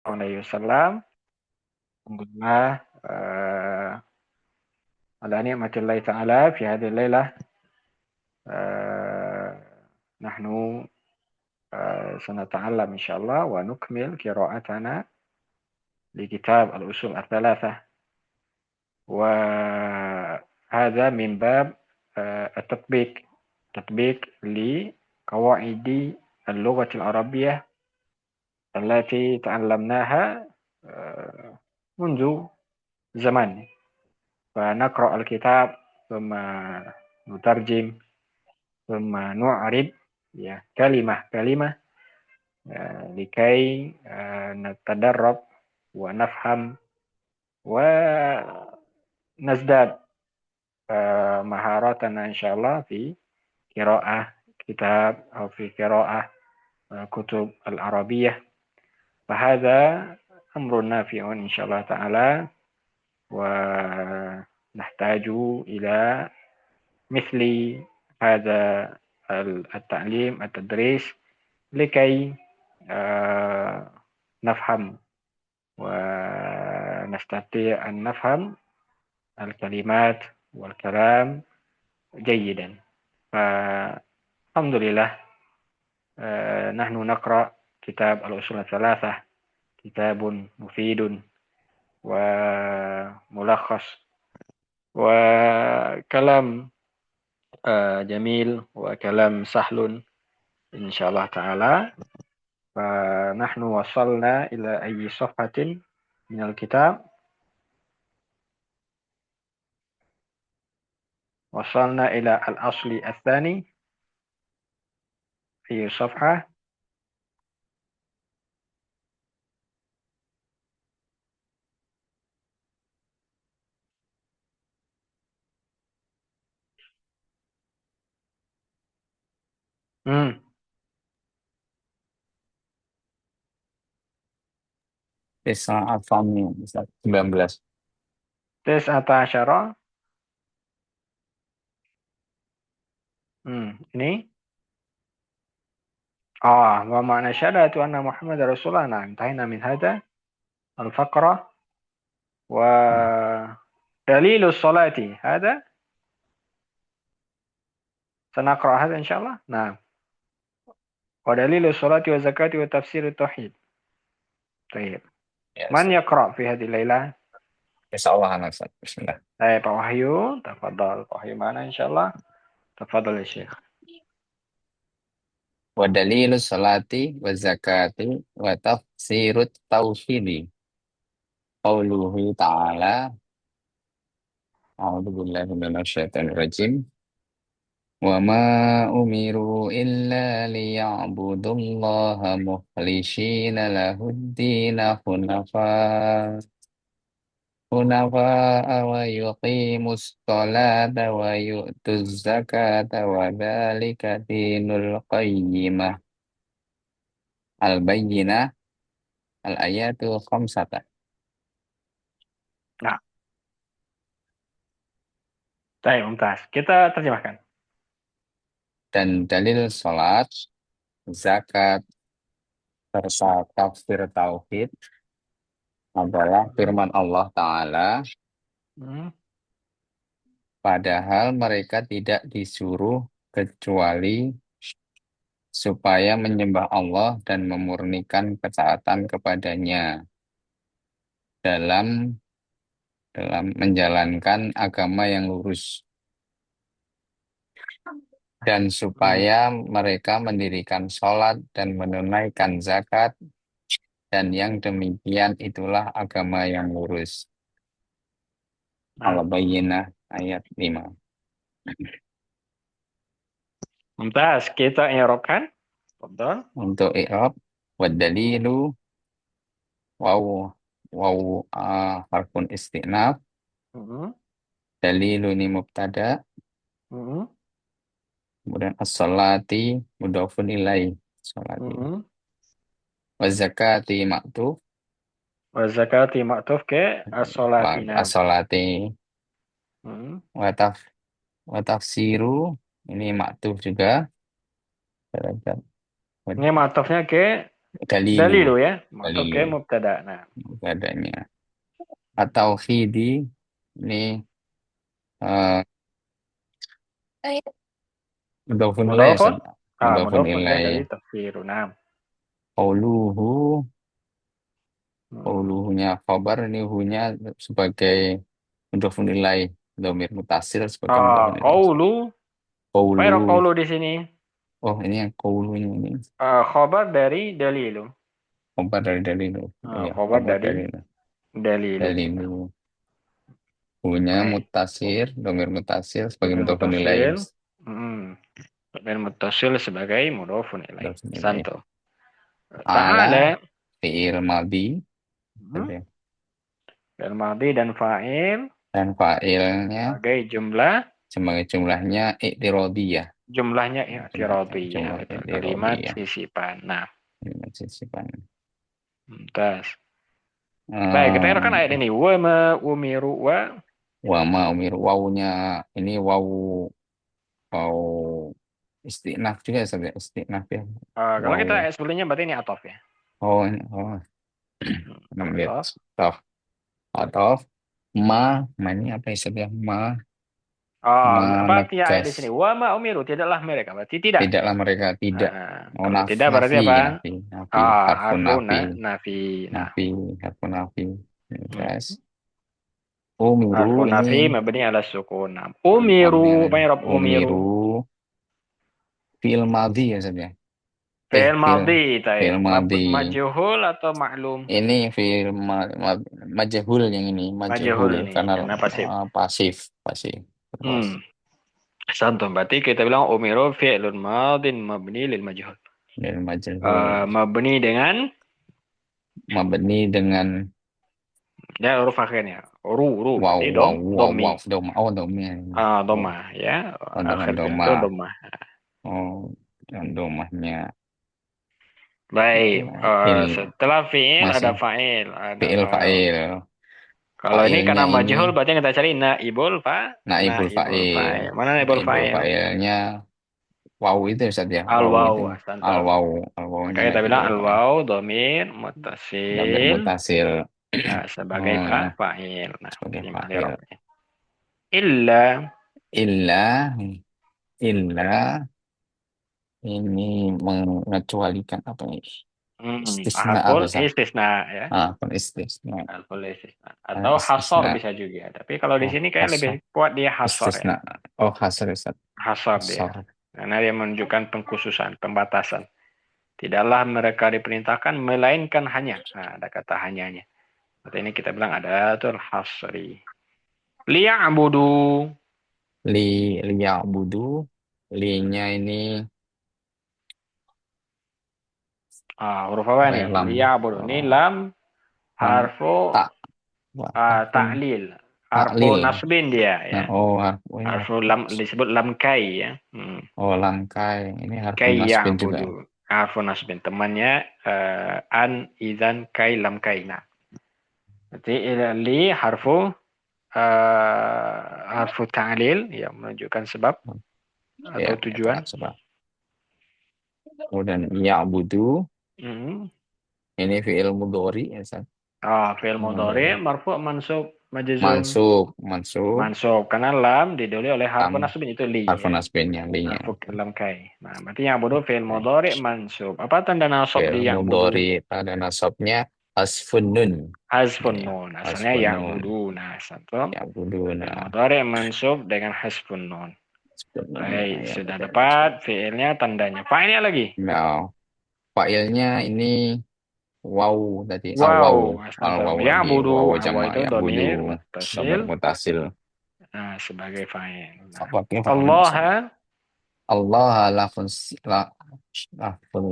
Alaihi Wasallam. Alhamdulillah, ala ni'matillahi ta'ala fi hadhihi al-lailah. نحن سنتعلم إن شاء الله ونكمل قراءتنا لكتاب الأصول الثلاثة، وهذا من باب التطبيق، تطبيق لقواعد اللغة العربية التي تعلمناها منذ زمان. فنقرأ الكتاب ثم نترجم ثم نعرب كلمة كلمة لكي نتدرب ونفهم ونزداد مهاراتنا إن شاء الله في قراءة كتاب أو في قراءة كتب العربية. فهذا أمر نافع إن شاء الله تعالى، ونحتاج إلى مثل هذا التعليم التدريس لكي نفهم ونستطيع أن نفهم الكلمات والكلام جيدا. فالحمد لله، نحن نقرأ كتاب الأصول الثلاثة، كتاب مفيد وملخص وكلام جميل وكلام سهل إن شاء الله تعالى. فنحن وصلنا إلى أي صفحة من الكتاب؟ وصلنا إلى الأصل الثاني في صفحة. hmm. 19. Tis'ata asyara. Ini wa ma'na syahadatu anna Muhammad Rasulullah. Nah, intahina min hada al-faqrah. Wa dalilus salati hada sanaqra hada insyaallah. Nah, wa dalilus salati wa zakati wa tafsir tauhid. Baik. Ya, Man yaqra fi hadhihi lailah? insya Allah anak Ustaz. Bismillah. Pak Wahyu, tafadhal. Pak Wahyu mana insyaallah? Tafadhal ya Syekh. Wa dalilus salati wa zakati wa tafsirut tauhidi. Qauluhu ta'ala. A'udzu billahi minasyaitonir rajim. Wa ma umiru illa liya'budullaha mukhlishina lahuddina wa yuqimus sholata wa yu'tuz zakata wa dzalika dinul qayyimah. Al-Bayyinah al-ayatu khamsata. Nah, baik, mumtaz. Kita terjemahkan. Dan dalil salat, zakat, serta tafsir tauhid adalah firman Allah Ta'ala, Hmm. padahal mereka tidak disuruh kecuali supaya menyembah Allah dan memurnikan ketaatan kepadanya dalam menjalankan agama yang lurus, dan Hmm. supaya mereka mendirikan sholat dan menunaikan zakat, dan yang demikian itulah agama yang lurus. Nah, Al-Bayyinah ayat 5. mumtaz. Kita i'rabkan. Tafadhal. Untuk i'rab, wad dalilu waw harfun istinaf. Hmm. Dalilu ini mubtada, Hmm. kemudian as-salati mudhafun ilaih, salati. Hmm. Wa zakati ma'tuf, Wa zakati ma'tuf ke as-salatina. as-salati. Hmm. Wa tafsiru ini ma'tuf juga. Ini ma'tufnya ke Dalilu. Dalilu ya, masuk ke Dalilu. mubtada. Nah, Adanya. Atau khidi. Ini eh mudhofun ilaih mudhafun. Ustaz. Ah, Mudhofun mudhafun ya ilaih. dari tafsir. Nah, Qauluhu. hmm. Qauluhunya khabar. Ini hunya sebagai mudhofun ilaih. Dhamir mutasil sebagai mudhofun ilaih. Qaulu. Apa ya Qaulu. qaulu di sini? Oh, ini yang qaulunya ini. Khabar dari dalilu. Khabar dari dalilu. Iya, Khabar khabar dari dari dalilu. Nah, dalilu. Hunya baik. mutasir, domir mutasir sebagai Dhamir mudhofun ilaih. mutasil. Hmm. Dhamir mutasil sebagai mudhafun ilaih. Mudhofun ilaih. Santo. Ala Ta'ala. fi'il madhi. Hmm. Dan madhi dan fa'il Dan fa'ilnya sebagai jumlah. sebagai jumlahnya i'tiradiyah. Jumlahnya Jumlah i'tiradiyah. Betul. Kalimat i'tiradiyah. sisipan. Nah, Ini sisipan. mumtaz. Baik, kita akan ayat Eh, ini. Wa ma umiru wa. wa ma umir wawunya ini wawu istinaf juga saja istinaf ya. Kalau kita Wawu. ayat sebelumnya berarti ini atof ya. Oh, ini oh, lihat Atof. toh atau ma ini apa istilahnya Apa artinya ayat di menegas. sini? Wa ma umiru. Tidaklah mereka. Berarti tidak. Tidaklah mereka tidak. Oh, Kalau tidak berarti nafi, apa? nafi, harfun Harfuna nafi, nafi. Nah, nafi, harfun nafi. hmm. Terus, umiru Harfun ini nafi mabni ala sukun. Nah, umiru. mabni Apa alaihi. yang Rob umiru? Umiru fi'il madhi ya saja. Fi'il Fi'il madhi. fi'il madhi. Majhul atau maklum? Ini fi'il majhul yang ini majhul Majhul ini. karena Karena pasif. pasif, pasif. Terus Hmm. Santum. Berarti kita bilang umiru fi'lun madin mabni lil majhul. dan majhul Mabni dengan mabni dengan ya huruf akhirnya. Ru wow, berarti wow, wow, domi. wow, doma, oh doma, oh, Doma ya. oh dengan Akhirnya doma, itu doma. oh dengan domahnya. Baik, Fil setelah fi'il ada masih fa'il, ada fi'il fa'il. fa'il. Kalau ini Fa'ilnya karena ini majhul berarti kita cari naibul naibul fa'il. fa'il. Mana naibul Naibul fa'il? fa'ilnya wow itu Ustaz ya. Al Wow waw, itu al astantum. wow. Al Maka wawnya kita bilang naibul al fa'il. waw domir Dhamir mutasil mutasil. sebagai Oh, fa'il. Nah, sebagai ini fa'il. mahlirofnya. Illa Illa illa ini mengecualikan apa ini? Istisna apa harful sah? istisna ya. Pun istisna. Harful istisna. Atau hasor Istisna. bisa juga. Tapi kalau di Oh, sini kayak lebih hasar. kuat dia hasor ya. Istisna. Oh, hasar Ustaz. Hasor dia. Hasar. Karena dia menunjukkan pengkhususan, pembatasan. Tidaklah mereka diperintahkan, melainkan hanya. Nah, ada kata hanyanya. Berarti ini kita bilang ada tuh hasri. Liya'budu. Liya'budu. Linya ini Huruf apa apa nih? ya? Lam. Liya'budu. Ini Oh, lam lam. harfu Tak. Wah, harfu ta'lil. Harfu taklil. nasbin dia Nah, ya. oh, harfu ini Harfu harfu lam disebut lam kai ya. oh, langkai. Ini harfu Kai nasbin juga. ya'budu. Harfu nasbin. Temannya an, izan, kai, lam kai. Nah, berarti li harfu ta'lil yang menunjukkan sebab atau Ya, tujuan. itu sebab. Kemudian ya'budu. Hmm. Ini fi'il mudhari ya, Ustaz. Fi'il mudhari Mudhari. marfu mansub majzum. Mansub, mansub. Mansub karena lam didahului oleh harfu Lam nasbin itu li harfu ya. nasbinnya linya. Harfu lam kai. Nah, berarti yang bodoh fi'il mudhari mansub. Apa tanda nasab Fi'il di yang bodoh? mudhari pada nasabnya hasfun nun. Hasfun Ya, nun. Asalnya hasfun yang nun. bodoh. Nah, satu. Ya'buduna. Fi'il mudhari mansub dengan hasfun nun. Hasfun nun. Baik, Ya, sudah betul. dapat fi'ilnya tandanya. Fa'ilnya lagi. Nah, fa'ilnya ini wow tadi al Wow, wow al astantum. wow Ya lagi budu, wow wow jama itu ya'budu domir domir mutasil. mutasil. Nah, sebagai fa'il. Nah, Pakai Allah, Allah lafun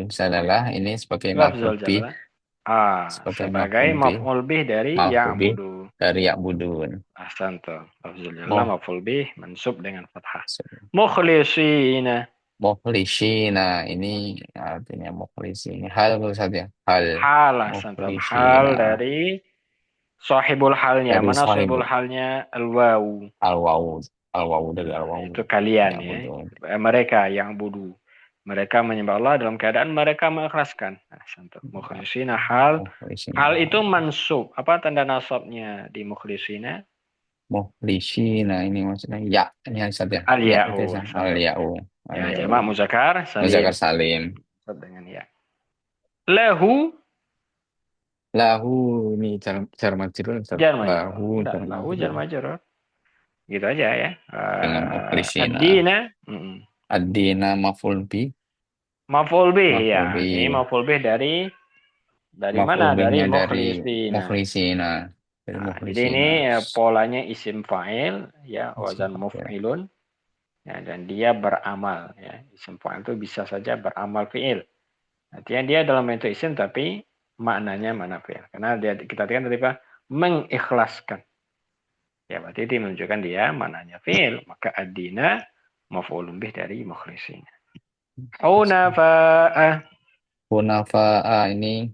salalah ini sebagai maf'ul lafzul bih jalalah. sebagai Sebagai maf'ul bih maf'ul bih dari maf'ul bih ya'budu. dari ya'budun. Ahsantum. Lafzul jalalah Mau maf'ul bih mansub dengan fathah. Mukhlisina. Mukhlishina ini artinya mukhlishina hal saja hal Hal, ahsantum. Hal mukhlishina dari sahibul halnya. dari Mana sahib sahibul halnya? al wawu dari al Nah, wawu itu kalian ya ya. betul. Mereka yang budu. Mereka menyembah Allah dalam keadaan mereka mengikhlaskan. Nah, mukhlisina hal itu mansub. Apa tanda nasabnya di mukhlisina? Mukhlisina ini maksudnya ya ini Ustaz ya. Ya itu Al-ya'u. al ya'u. Al Ya, ya'u. jamak muzakkar Muzakkar salim. salim. Nasab dengan ya. Lahu Lahu ini jar majrur Ustaz. jar Lahu majrur. Enggak, jar lahu jar majrur majrur. Gitu aja ya. dengan mukhlisina. Ad-dina. Ad-dina maf'ul bi. Maf'ul bih ya. Maf'ul bi. Ini maf'ul bih dari Maf'ul mana? Dari bihnya dari mukhlisina. mukhlisina. Dari Nah, jadi ini mukhlisina. polanya isim fa'il ya, Isim wazan fa'il. muf'ilun ya, dan dia beramal ya. Isim fa'il itu bisa saja beramal fi'il. Artinya dia dalam bentuk isim tapi maknanya mana fi'il. Karena kita katakan tadi Pak mengikhlaskan. Ya, berarti itu menunjukkan dia maknanya fi'il. Maka ad-dina maf'ulun bih dari mukhlisina. Hunafa'ah. Hunafa'a ini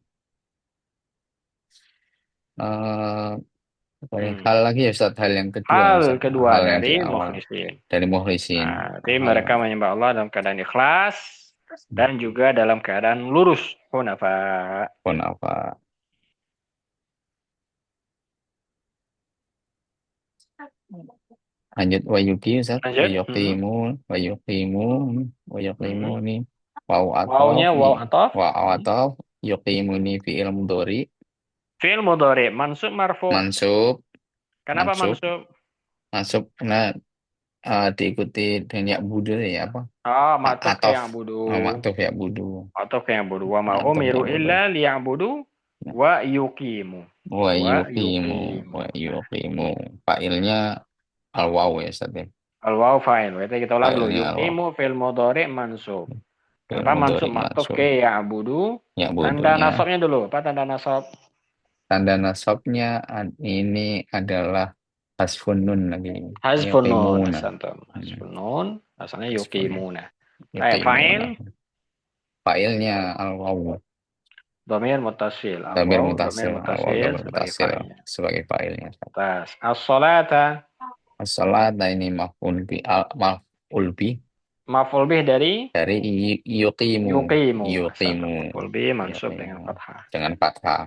eh apa ya? Hmm. Hal lagi ya Ustaz, hal yang kedua Hal Ustaz. kedua Hal yang di dari awal mukhlisin. dari mukhlisin. Nah, jadi Hal mereka menyembah Allah dalam keadaan ikhlas dan juga dalam keadaan lurus. Hunafa. hunafa. Lanjut wayuki Ustaz. Lanjut. Wayukimu Mm-mm. ini waw atof Wawunya waw ataf. waw atof yukimu ini fi'il mudhari Fi'il mudhari mansub marfu. mansub Kenapa mansub mansub? mansub karena diikuti dengan ya budu ya apa Ah, ma'tuf ke atof yang budu. maktuf ya budu Ma'tuf ke yang budu. Wa ma atof ya umiru budu illa liya'budu wa yuqimu. Wa wa yuqimu. Nah, yuqimu fa'ilnya al waw ya Ustaz ya. al waw fa'il. Berarti kita ulang dulu. Fa'ilnya al waw Yuqimu fi'il mudhari mansub. fi'il Kenapa mudhari mansub ma'tuf mansub ke ya'budu? ya Tanda budunya. nasabnya dulu. Apa tanda nasab? Tanda nasabnya ini adalah hasfun nun lagi. Hazfun nun. Yuqimuna. Asantum. Hmm, Hazfun nun. Asalnya hasfun. yuqimuna. Fa'il. Yuqimuna. Fa'ilnya al-wawu. Domir mutasil. Damir Al-waw. Domir mutasil. Al-wawu mutasil damir sebagai mutasil fa'ilnya. sebagai fa'ilnya. Atas. As-salata. As-salat ini maf'ul bi Maf'ul bih dari dari yuqimu. yuqimu. Yuqimu. Asantum. Maf'ul bih mansub Yuqimu. dengan fathah. Dengan fathah.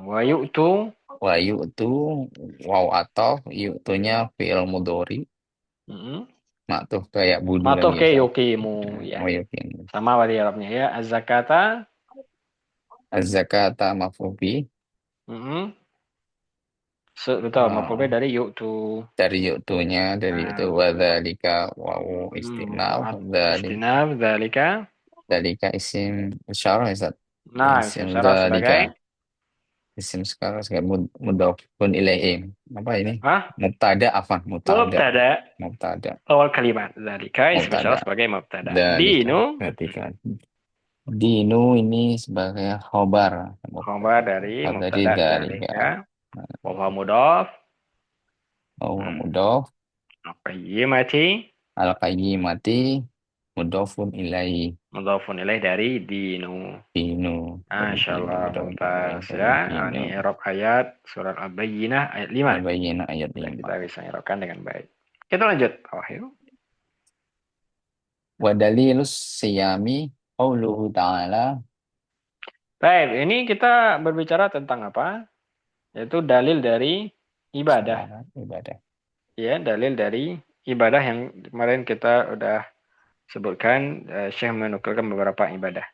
Wa yu'tu. Wa yu'tu waw atau yu'tunya fi'il mudhari Mm-mm. maktuf kayak budu Matof lagi ya ke Ustaz. yuqimu. Ya. Wa yuqimu. Sama wadi Arabnya ya. Az-zakata. Az-zakata maf'ul bi Mm-mm. Betul. Maf'ul bih ah, dari yu'tu. dari yu'tu Nah, wadzalika wawu istinaf istinaf. Dzalika. dzalika isim isyarah ya Ustaz. Nah, Isim secara dzalika sebagai. isim sekarang sebagai mudhafun ilaihim apa ini Ah, mubtada apa mubtada mubtada. mubtada Awal kalimat. Dzalika isim mubtada isyarah sebagai mubtada. dzalika Dinu. ketika dinu ini sebagai khobar Khabar dari dari mubtada dzalika dzalika. Wa huwa mudhaf. wa Hmm. mudhaf Qayyimati. al-qayyimati mudhafun ilaihi Mudhafun ilaih dari dinu. dinu dari Masya dinu Allah, mudhafun ilaihi mumtaz dari ya. dinu Ini Arab ayat surat Al-Bayyinah ayat 5. al-bayyinah ayat Dan 5 kita bisa irobkan dengan baik. Kita lanjut. Wahyu. wa dalilus siyami qauluhu ta'ala Baik, ini kita berbicara tentang apa? Yaitu dalil dari ibadah. salat ibadah Ya, dalil dari ibadah yang kemarin kita udah sebutkan. Syekh menukilkan beberapa ibadah.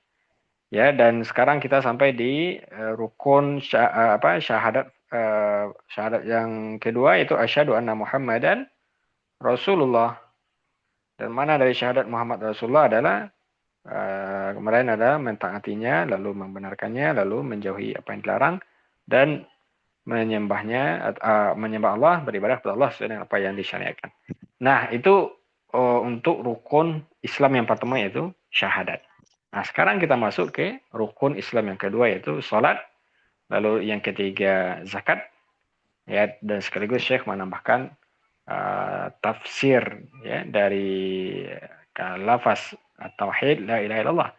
Ya, dan sekarang kita sampai di rukun syahadat syahadat yang kedua yaitu asyhadu anna Muhammadan Rasulullah. Dan mana dari syahadat Muhammad Rasulullah adalah kemarin ada mentaatinya, lalu membenarkannya, lalu menjauhi apa yang dilarang dan menyembahnya, menyembah Allah, beribadah kepada Allah sesuai dengan apa yang disyariatkan. Nah, itu untuk rukun Islam yang pertama yaitu syahadat. Nah, sekarang kita masuk ke rukun Islam yang kedua yaitu salat, lalu yang ketiga zakat, ya, dan sekaligus Syekh menambahkan tafsir ya dari lafaz tauhid la ilaha illallah.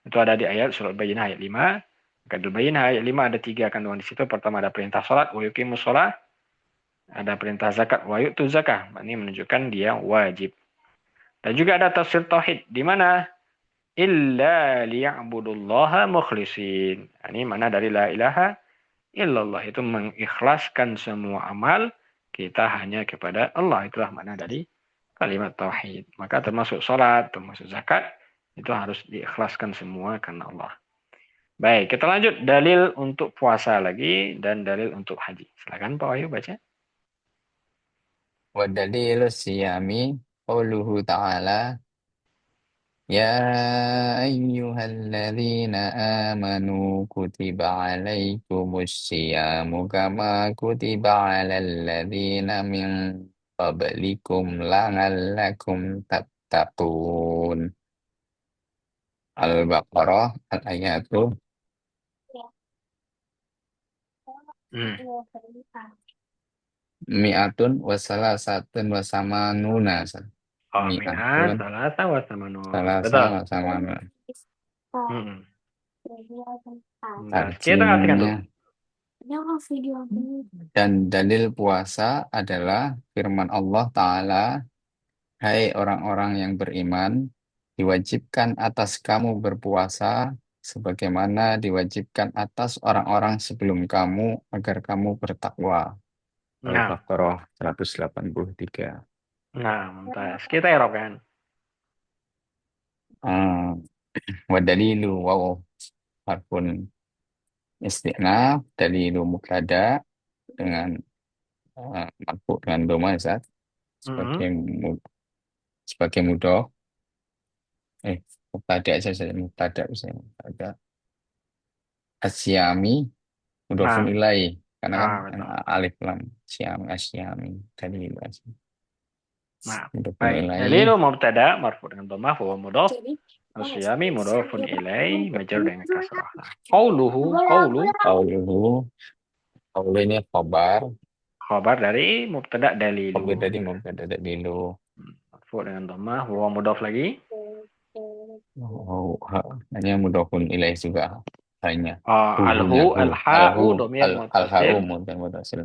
Itu ada di ayat surat Bayyinah ayat 5. Maka di Bayyinah ayat 5 ada 3 kandungan di situ. Pertama ada perintah salat wa yuqimus shalah, ada perintah zakat wa yu'tu zakah. Ini menunjukkan dia wajib. Dan juga ada tafsir tauhid di mana illa liya'budullaha mukhlisin. Ini mana dari la ilaha illallah itu mengikhlaskan semua amal kita hanya kepada Allah. Itulah makna dari kalimat tauhid. Maka termasuk sholat, termasuk zakat, itu harus diikhlaskan semua karena Allah. Baik, kita lanjut dalil untuk puasa lagi dan dalil untuk haji. Silakan Pak Wahyu baca. Wa dalilu siyami qauluhu ta'ala ya ayyuhalladzina amanu kutiba alaikumus siyamu kama kutiba alal ladzina min qablikum la'allakum tattaqun. Al-Baqarah al-ayatu Hmm. mi'atun wa salasatun wa samanuna. Oh, mi'at, Mi'atun salasa, wa samanun. salasa Betul. wa samanuna. Hmm. Nah, kita artikan Artinya, dulu. dan dalil puasa adalah firman Allah Ta'ala, hai orang-orang yang beriman, diwajibkan atas kamu berpuasa sebagaimana diwajibkan atas orang-orang sebelum kamu agar kamu bertakwa. Nah, Al-Baqarah 183. nah, mumtaz. Kita erokan. Ah, wa dalilu wow harfun isti'naf dalilu mubtada dengan marfu dengan doma saat Hmm. sebagai sebagai mudhof eh mubtada saja mubtada bisa mubtada asyami mudhofun Nah, ilai karena kan betul. alif lam syami asyami dalilu asyami Nah, mudhofun baik. Dalilu ilai mubtada marfu dengan dhammah wa mudhaf. Asyami mudhafun ilai majrur dengan kasrah. Nah, qaulu qauluhu qaulu ini khabar dari mubtada dalilu. khabar dari mubtada dalilu. Marfu dengan dhammah wa mudhaf lagi. Oh, hanya mudhofun ilaih juga hanya Alhu, huhunya al-ha'u, alhu domir al-ha'u mutasil mudhofun mutasil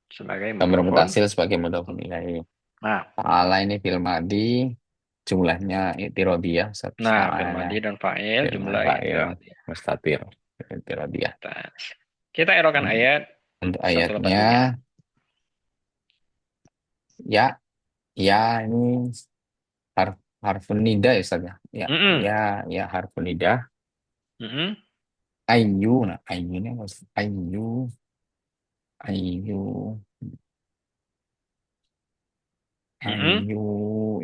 sebagai domir mudhafun. mutasil sebagai mudhofun ilaih. Nah, Ta'ala ini fil madi jumlahnya itirobiyah nah, fil soalnya madi dan fa'il fil jumlah fa'il i'tiradiyah. mustatir itirobiyah. Tas. Kita erokan ayat Untuk 182. ayatnya ya ya ini harfun nida ya Ustaz ya. Ya Mm-mm. ya harfun nida Mm-mm. ayu nah ayunya maksud ayu ayu Mm-mm. ayu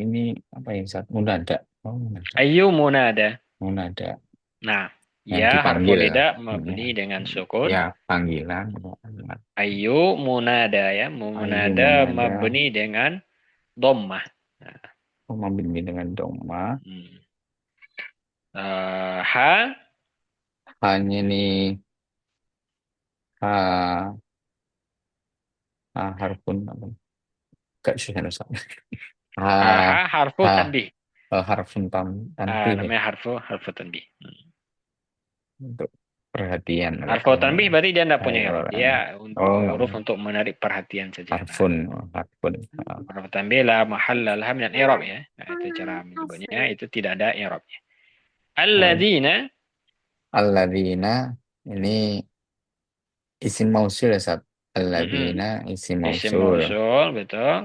ini apa ya Ustaz? Munada. Oh, munada. Ayu munada. Munada Nah, yang ya harfu dipanggil nida ya, mabni dengan sukun. ya panggilan Ayu munada ya. ayu Munada munada mabni dengan dhammah. Nah, mabni dengan doma hmm. Ha. hanya nih ha, harfun apa gak susah Ustaz. ha Ha harfu ha tanbih. harfun tanbih ya, Namanya harfu tanbih. untuk perhatian Harfu katanya tanbih berarti dia tidak hai punya i'rab. orang Dia oh nggak huruf mau untuk menarik perhatian saja. Nah, harfun harfun harfu tanbih la mahalla laha min i'rab ya. Nah, itu cara menyebutnya. Itu tidak ada i'rabnya. oh, Alladzina. alladzina ini isim mausul ya Sat. Mm-mm. Alladzina isim Isim mausul mausul, betul.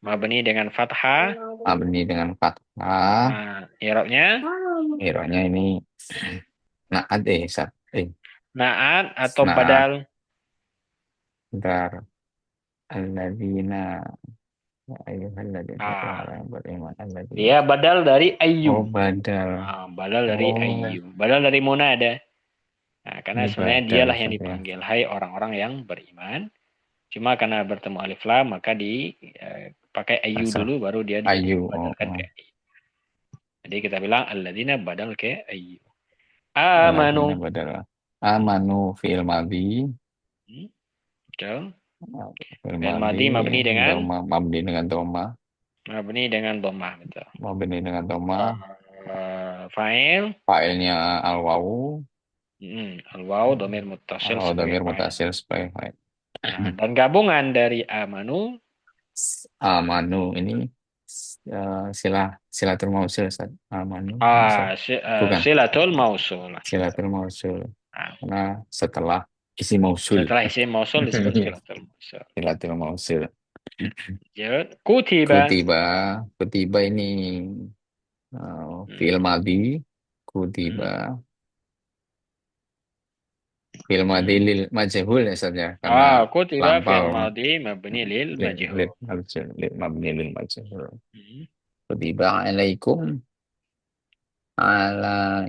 Mabni dengan fathah. abni dengan fathah I'rabnya ironya ini naat Sat naat atau naat badal. bentar alladzina ya ayyuhalladzina itu Ah, orang yang beriman alladzina dia badal dari oh ayyu. badal Badal dari oh ayyu. Badal dari munada. Nah, karena ini sebenarnya badal dialah yang Sat ya dipanggil. Hai orang-orang yang beriman. Cuma karena bertemu alif lam maka pakai ayu asal dulu baru dia ayu oh, dibadalkan oh. ke ayu. Jadi kita bilang alladzina badal ke ayu. Alladzina Amanu. badal amanu fi'il madhi Hmm, betul. fi'il Fi'il madhi madhi mabni dengan doma mabni dengan doma dhammah betul. mabni dengan doma Fa'il fa'ilnya al wawu al-waw dhamir muttasil al sebagai dhamir fa'il. mutasil sebagai fa'il Nah, dan gabungan dari amanu amanu ini silatul mausul Ustaz. Amanu Ustaz. Ah, Bukan, silatul mausul. silatul mausul. Nah, Karena setelah isi mausul. setelah isim mausul disebut silatul mausul. Silatul mausul. Lanjut. Kutiba. Kutiba, kutiba ini Hmm. fi'il madhi, kutiba, Hmm. fi'il madhi Hmm. lil majhul ya Ustaz ya, karena Kutiba lampau fi'il madhi mabni lil lil majhul. majhul, lil mabni lil majhul. Hmm. Kutiba alaikum ala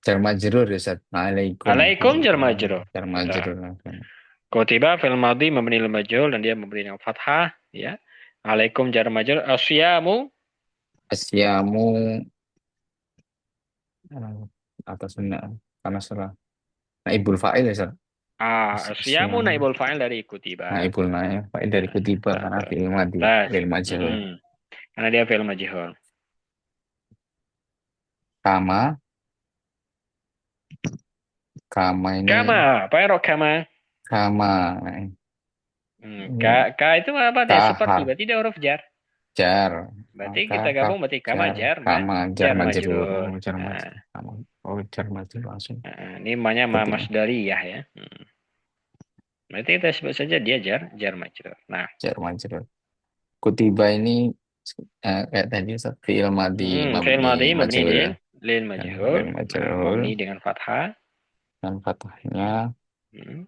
jar majrur ya Ustaz. Alaikum. Alaikum jar majrur. Jar Betul. majrur. Kutiba fi'il madhi mabni lil majhul dan dia memberi dengan fathah, ya. Alaikum jar majrur. Asyamu. Asyamu atas karena salah. Naibul fa'il ya Ustaz. Asyamu Asyamu naibul fa'il dari kutiba. naibul fa'il dari kutiba karena Betul. fi'il madhi Bas. lil majhul. Mm-mm. Karena dia fi'il majhul. Kama, kama ini Kama, apa ya rok kama? kama. K, Ini K itu apa dia? Seperti, kahar berarti dia huruf jar. jar Berarti maka kita kaf gabung berarti kama jar jar kama jar jar majrur majrur. oh jar Nah, majrur kama oh jar majrur langsung ini namanya ketika masdariyah ya. Berarti kita sebut saja dia jar majrur. Nah, jar majrur kutiba ini kayak tadi Ustaz, fi'il madhi fi'il mabni madhi mabni majhul ya lil dan majhul. lil Nah, majhul mabni dengan fathah. dan fathahnya Hmm.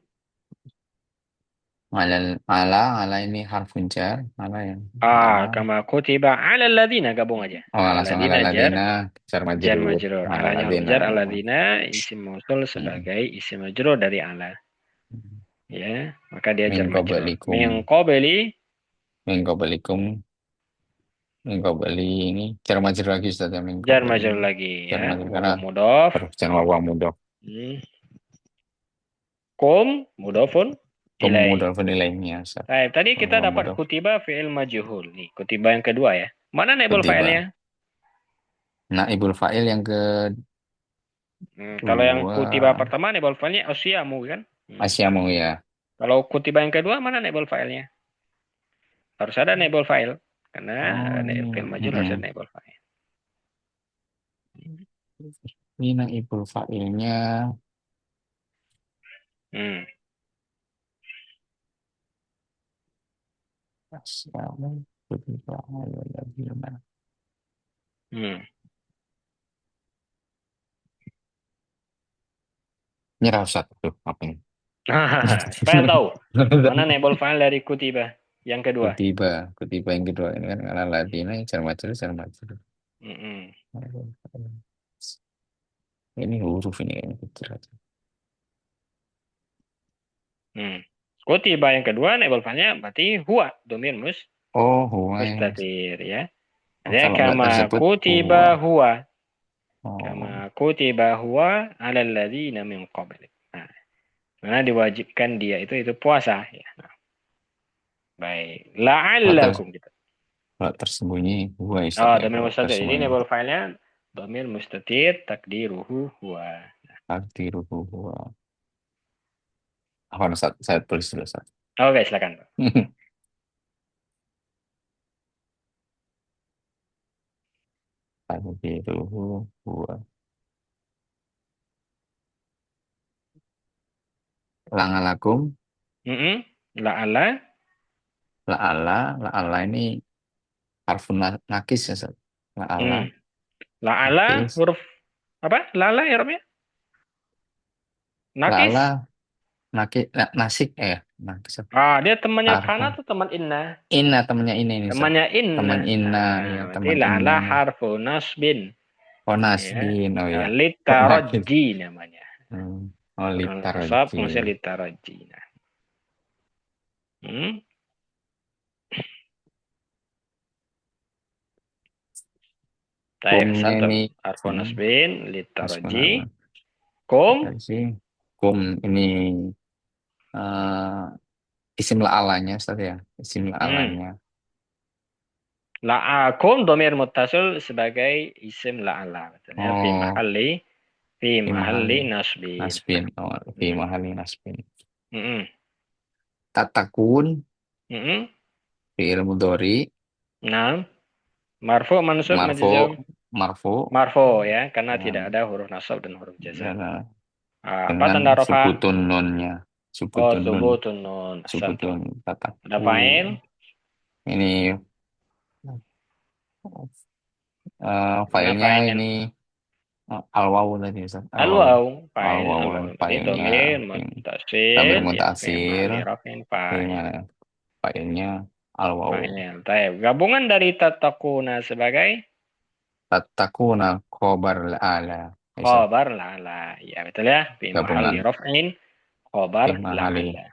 ala ini harfun jar ala yang ala Kama kutiba ala ladina gabung aja. oh Ala langsung ala ladina jar ladina jar jar majrur majrur. ala Alanya huruf ladina jar aladina isim mausul Hmm. sebagai isim majrur dari ala. Ya, maka dia min jar majrur. qablikum Min qabli min qablikum Minggu beli ini cara majur lagi Ustaz ya minggu jar beli majrur lagi cara ya. majur karena Wa mudhaf. huruf jar wa mudah Hmm. Kum mudhafun ilaih. kemudian nilainya Ustaz Baik, tadi kita wa dapat mudah kutiba fi'il majhul. Nih, kutiba yang kedua ya. Mana naibul ketiba fa'ilnya? nah ibul fa'il yang Kalau yang kedua kutiba pertama naibul fa'ilnya asyamu kan? asyamu ya Kalau kutiba yang kedua mana naibul fa'ilnya? Harus ada naibul fa'il. Karena oh ini fi'il majhul harus ada naibul fa'il. ini nah ibul fa'ilnya Hmm. asyamu ketiba ayo gimana Hmm. nyerah Ustaz tuh apa ini Pengen tahu mana naibul fa'il dari kutiba yang kedua? ketiba ketiba yang kedua ini kan ala ladina cara majur Mm-mm. ini huruf ini kayaknya kecil aja. Hmm. Kutiba yang kedua naibul fa'ilnya berarti huwa domir Oh, huwa yang mustatir ya. oh, Ada kalau nggak kama tersebut kutiba huwa. huwa. Kama Oh, kutiba huwa ala alladzina min qablik. Nah, mana diwajibkan dia itu puasa ya. Nah, baik. kalau, ter, La'allakum gitu. kalau tersembunyi huwa Ustaz ya Domir kalau mustatir. Jadi tersembunyi naibul fa'ilnya domir mustatir takdiruhu huwa. takdiruhu huwa. Apa Ustaz? Saya tulis dulu Ustaz. Oke, silakan. Takdiruhu huwa. Langalakum Mm-mm. La'alla. la'ala ini harfun nakis ya Ustaz. La'ala Hmm. La'alla nakis. huruf apa? Lala ya Romnya? La'ala Nakis. nakis nasik nakis Dia temannya kana harfun. atau teman inna? Inna temannya ini Ustaz. Temannya inna. Teman inna ya Berarti teman inna la'alla nih. harfu nasbin. Oh Ya. nasbin oh ya. Kok nakis? Litaraji namanya. Oh, Nasab litaraji. maksudnya litaraji. Nah. Hmm. Taib Kumnya satu. ini Harfu kum, nasbin litaraji. sebenarnya Kum. sih kum ini eh isim la'alanya Ustaz ya. Isim Hmm. la'alanya. La'akum domir muttasil sebagai isim la'ala. Maksudnya Oh, fi fi mahalli mahali nasbin. nasbin. Oh, fi Hmm. mahali nasbin. Hmm. Tatakun Hmm. fi'il mudhari Nah, marfu mansub Marfu, majzum. marfu, Marfu ya, karena tidak ya, ada huruf nasab dan huruf jazam. ya, Apa dengan tanda rafa? subutun nunnya, Oh, subutun nun, subutun nun. Ahsantum. subutun Ada kataku. fa'il? Ini Mana filenya fa'ilnya? ini al-waw tadi Ustaz, al-waw. Al-waw. Fa'il Al-waw al-waw. Berarti filenya domir, fil- mutasil, Damir ya, fi'il mutasir, ma'li, rafin, fa'il. gimana filenya al-waw. Fa'il. Taib. Gabungan dari tatakuna sebagai Tatakuna khobar ala. Ustaz, khobar la'ala. Ya, betul ya. Fi mahalli gabungan raf'in khobar fi mahali la'ala.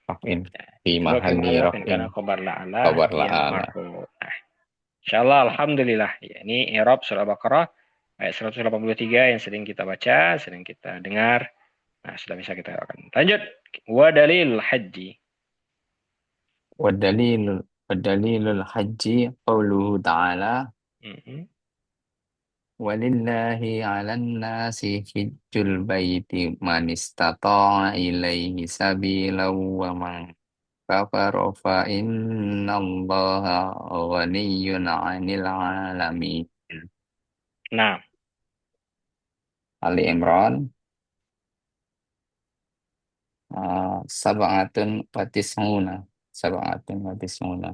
raf'in, Ya. fi Sebab fi mahali mahalli raf'in raf'in, karena khobar la'ala khobar la yang ala. marfu. Nah, insyaallah alhamdulillah. Ya, ini i'rab surah Baqarah ayat 183 yang sering kita baca, sering kita dengar. Nah, sudah bisa kita lakukan. Lanjut. Wa dalil haji. Wadalilul haji qauluhu ta'ala Mhm. walillahi 'alan nasi hijjul baiti man istata'a ilaihi sabila wa man kafara fa innallaha ghaniyyun 'anil 'alamin. Nah, Ali Imran sab'atun wa tis'una, sab'atun wa tis'una.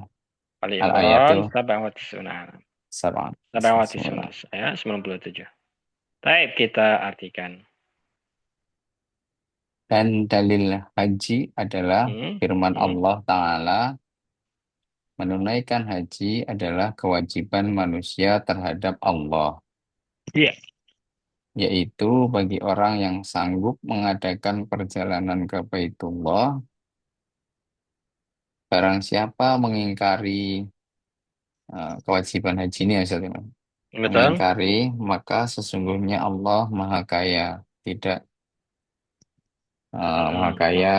Ali Al ayatu Imran 97. sab'atun wa tis'una. 97 ya, 97. Baik, kita artikan. Dan dalil haji adalah Hmm. firman Hmm. Allah Ta'ala, menunaikan haji adalah kewajiban manusia terhadap Allah, Iya. yaitu bagi orang yang sanggup mengadakan perjalanan ke Baitullah. Barang siapa mengingkari kewajiban haji ini, ya Ustaz, ya, Betul? mengingkari, maka sesungguhnya Allah Maha Kaya, tidak Maha Hmm. Kaya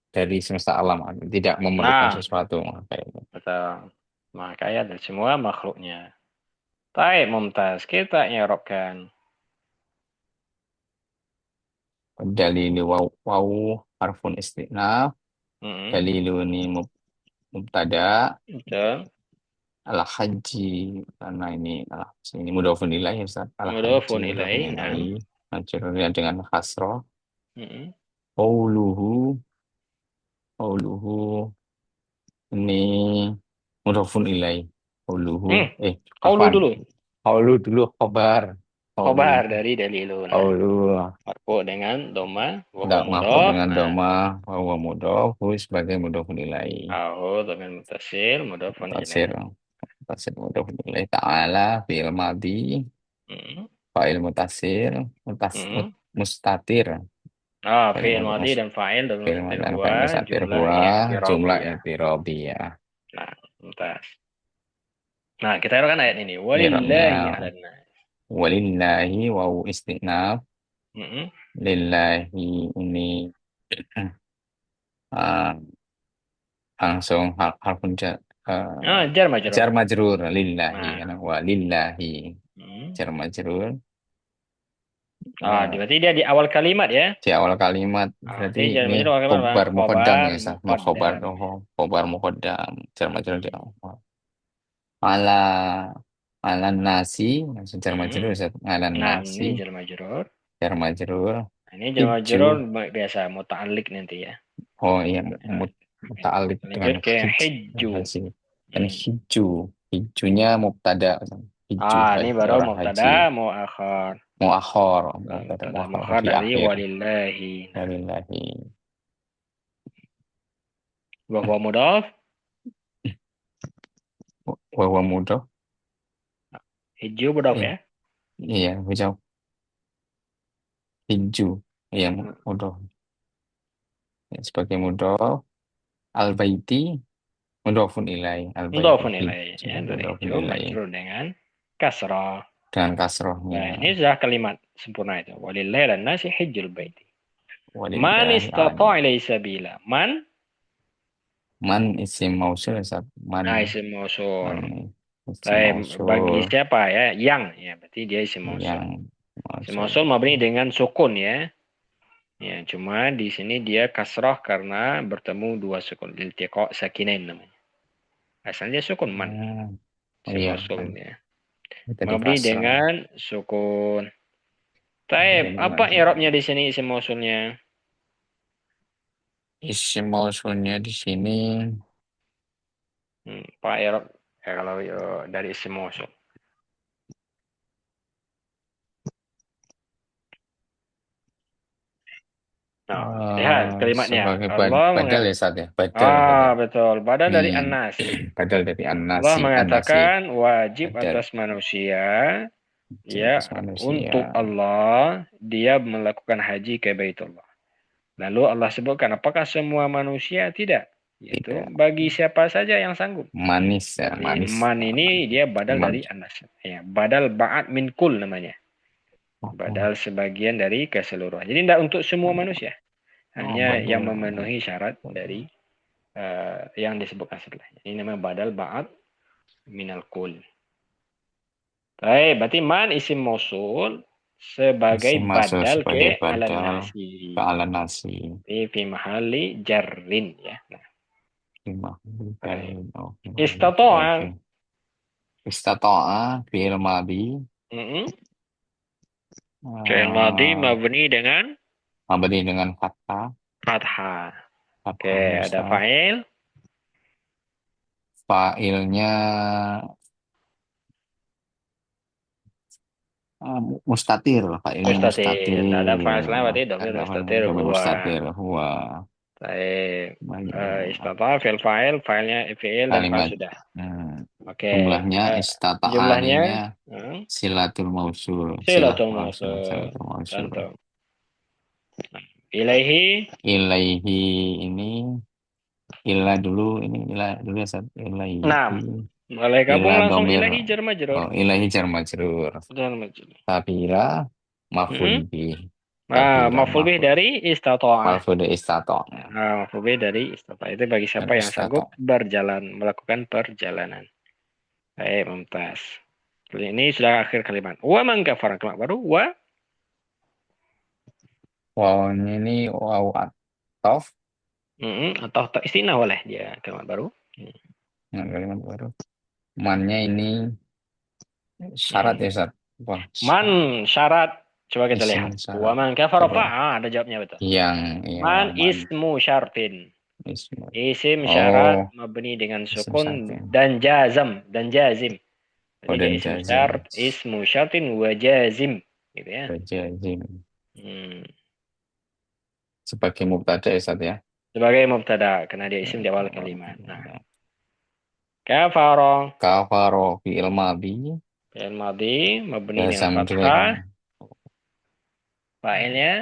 dari semesta alam, tidak memerlukan Nah, sesuatu, Maha Kaya. betul. Makanya dari semua makhluknya. Baik, Mumtaz. Kita i'rabkan. Dalili waw harfun istinaf, Hmm. dalilu ini mubtada, Betul. al haji karena ini mudhofun ilaih ya Ustaz. Al haji Mudhafun mudhofun ilaih. Nah. ilaih majrurnya dengan kasroh. Hmm. Qauluhu, qauluhu ini mudhofun ilaih. Qauluhu Hmm. Qaulu afan. dulu. Qaulu dulu khobar. Qaulu, Khobar dari daliluna. qaulu Marfu dengan doma. Wa huwa tidak maf'ul mudhaf. dengan Nah. doma wa huwa mudhof sebagai mudhofun ilaih. Ahu dhamir mutasil. Mudhafun Tasir, ilaih. tasir mudhofun ilaih ta'ala fi'il madhi. Hmm. Fa'il mutasir, Hmm. mustatir, Ah, fa'il fi'il madhi dan fa'il dan fa'il mustatir dan huwa fa'il mustatir jumlah huwa jumlah i'tirabiyah. i'tirabiyah. Nah, mumtaz. Nah, kita kan ayat ini. I'rabnya Walillahi 'alan nas. walillahi wawu istinaf, Mm-mm. lillahi ini uh, langsung harfun Ah, jar majrur. jar majrur lillahi Nah, karena walillahi mm. jar majrur Ah, uh, berarti dia di awal kalimat ya. di awal kalimat Ah, berarti berarti jar ini majrur awal kalimat apa? khobar muqaddam Khobar ya sah mau khobar muqaddam ya. khobar muqaddam jar majrur di Mm-mm. awal. Ala ala nasi sejar majrur Mm-mm. Ustaz. Ala Nah, nasi ini jar majrur. jar majrur Nah, ini jar hiju. majrur biasa muta'alliq nanti ya. Oh iya, Nah, muta'alliq dengan lanjut ke dan hijju. haji dan Hmm. hiju, hijunya mubtada, hiju Ah, ini haji baru orang haji mubtada muakhar. muakhir, mubtada Mubtada muakhir muakhar di dari akhir. walillahi. Nah, Walillahi wa huwa mudhaf. wa huwa mudhof. Hijau mudhaf Iya, ya. iya, hijau, hiju, iya, mudhof. Ya, sebagai mudhof al baiti mudhofun ilai, al baiti Mudhafun ilaih hiju ya. Dari mudhofun hijau ilai majrur dengan kasrah. dengan kasrohnya. Nah, ini sudah kalimat sempurna itu. Walillahi lan nasi hijjul baiti. Man Walillahi istata' ilaihi sabila. Man, man isim mausul Ustaz. Man nah isim man mausul. isim Tapi bagi mausul siapa ya? Yang, ya berarti dia isim mausul. yang Isim mausul mausul mabni dengan sukun ya. Ya, cuma di sini dia kasrah karena bertemu dua sukun. Iltiqa sakinain namanya. Asalnya sukun man. isim Iya, kan. mausulnya. Tadi Mabni pasrah. dengan sukun. Taib, Jadi apa i'rabnya di sini isim mausulnya? isim mausulnya di sini Pak i'rab ya, kalau dari isim mausul. Nah, lihat kalimatnya. sebagai Allah badal mengatakan, ya saat ya. Badal ya saat ya. betul. Badal Ini dari an-nasi. badal dari Allah an-nasi. An-nasi. mengatakan wajib Badal. atas manusia, ya, Jelas manusia. untuk Allah dia melakukan haji ke Baitullah. Lalu Allah sebutkan apakah semua manusia? Tidak. Yaitu Tidak. bagi siapa saja yang sanggup. Manis ya. Berarti Manis. man ini dia badal Man. dari anas. Ya, badal ba'at min kul namanya. Oh, Badal sebagian dari keseluruhan. Jadi tidak untuk semua manusia. oh, Hanya yang badal. memenuhi syarat dari yang disebutkan setelahnya. Ini namanya badal ba'at minal kul. Baik, berarti man isim mausul sebagai Isim masuk badal ke sebagai alan badal nasi. ke ala nasi. Fi mahali jarrin ya. Nah, Lima. baik. Oke. Istato'a. Oke. Istata'a fi'il madhi. Mm-mm. Fi'il madhi eh, mabni dengan mabni dengan fathah. fathah. Oke, Fathah ada Musa. fa'il, Fa'ilnya mustatir. Fa'ilnya mustatir. Tidak ada mustatir. fa'il selain berarti domir Karena mustatir domir huwa. mustatir. Huwa. Baik. Banyak. Istata, fi'il fa'il, fa'ilnya fi'il dan fa'il Kalimat. sudah. hmm, Oke. Jumlahnya eh, jumlahnya istata'aninya hmm, silatul mausul. Silah silatul mausul. mausul. Silatul mausul. Contoh. Ilaihi. Ilaihi ini ila dulu ini ila dulu ya Sat. Ilaihi Nah, mulai ila gabung langsung domir ilahi jar majrur. ilaihi jar majrur Jar majrur. tabira maf'ul Hmm. bih Nah, tabira maf'ul bih maf'ul dari istato'ah. maf'ul istato Maf'ul bih dari istato'ah. Itu bagi siapa dari yang istato sanggup berjalan, melakukan perjalanan. Baik, mumtaz. Ini sudah akhir kalimat. Wa man kafara, kalimat baru. Wa. wawnya ini waw atof Atau tak istinah boleh dia kalimat baru. nah, kalimat baru mannya ini syarat Hmm. ya Sat. Wah, Man syarat. Coba kita isim lihat. Wa syarat man kafara coba ada jawabnya betul. yang Man man ismu syartin. isim Isim syarat oh mabni dengan isim sukun syarat ya. dan jazam dan jazim. Jadi Oh, dia dan isim jazim syart, ismu syartin wa jazim gitu ya. jazim Hmm. sebagai mubtada ya Sat ya. Sebagai mubtada karena dia isim di awal kalimat. Nah, kafara Kafaro fi'il madhi fi'il madhi mabni dengan jazam fathah. dengan Fa'ilnya